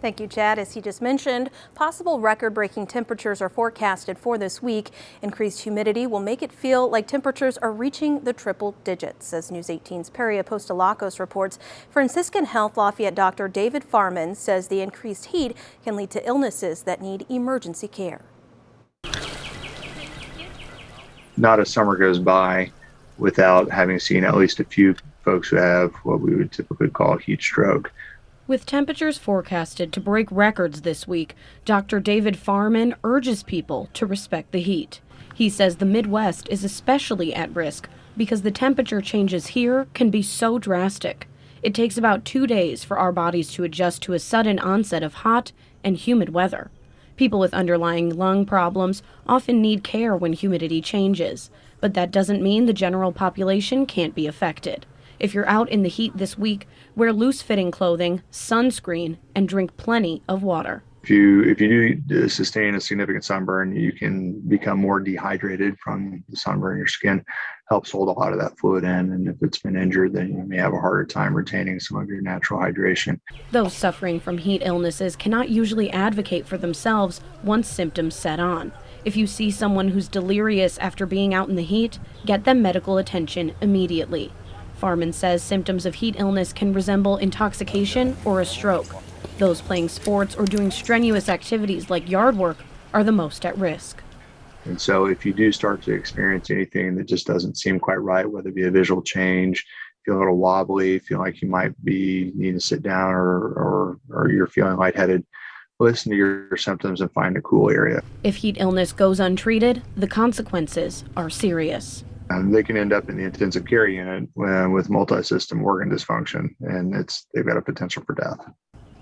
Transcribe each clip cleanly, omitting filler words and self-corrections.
Thank you, Chad. As he just mentioned, possible record-breaking temperatures are forecasted for this week. Increased humidity will make it feel like temperatures are reaching the triple digits. As News 18's Perry Apostolakos reports, Franciscan Health Lafayette Dr. David Farman says the increased heat can lead to illnesses that need emergency care. Not a summer goes by without having seen at least a few folks who have what we would typically call heat stroke. With temperatures forecasted to break records this week, Dr. David Farman urges people to respect the heat. He says the Midwest is especially at risk because the temperature changes here can be so drastic. It takes about 2 days for our bodies to adjust to a sudden onset of hot and humid weather. People with underlying lung problems often need care when humidity changes, but that doesn't mean the general population can't be affected. If you're out in the heat this week, wear loose-fitting clothing, sunscreen, and drink plenty of water. If you do sustain a significant sunburn, you can become more dehydrated from the sunburn. Your skin helps hold a lot of that fluid in, and if it's been injured, then you may have a harder time retaining some of your natural hydration. Those suffering from heat illnesses cannot usually advocate for themselves once symptoms set on. If you see someone who's delirious after being out in the heat, get them medical attention immediately. Farman says symptoms of heat illness can resemble intoxication or a stroke. Those playing sports or doing strenuous activities like yard work are the most at risk. And so if you do start to experience anything that just doesn't seem quite right, whether it be a visual change, feel a little wobbly, feel like you might be needing to sit down or you're feeling lightheaded, listen to your symptoms and find a cool area. If heat illness goes untreated, the consequences are serious. They can end up in the intensive care unit with multi-system organ dysfunction, and they've got a potential for death.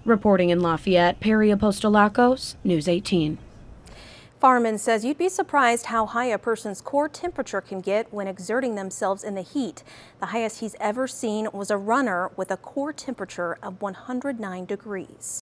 Reporting in Lafayette, Perry Apostolakos, News 18. Farman says you'd be surprised how high a person's core temperature can get when exerting themselves in the heat. The highest he's ever seen was a runner with a core temperature of 109 degrees.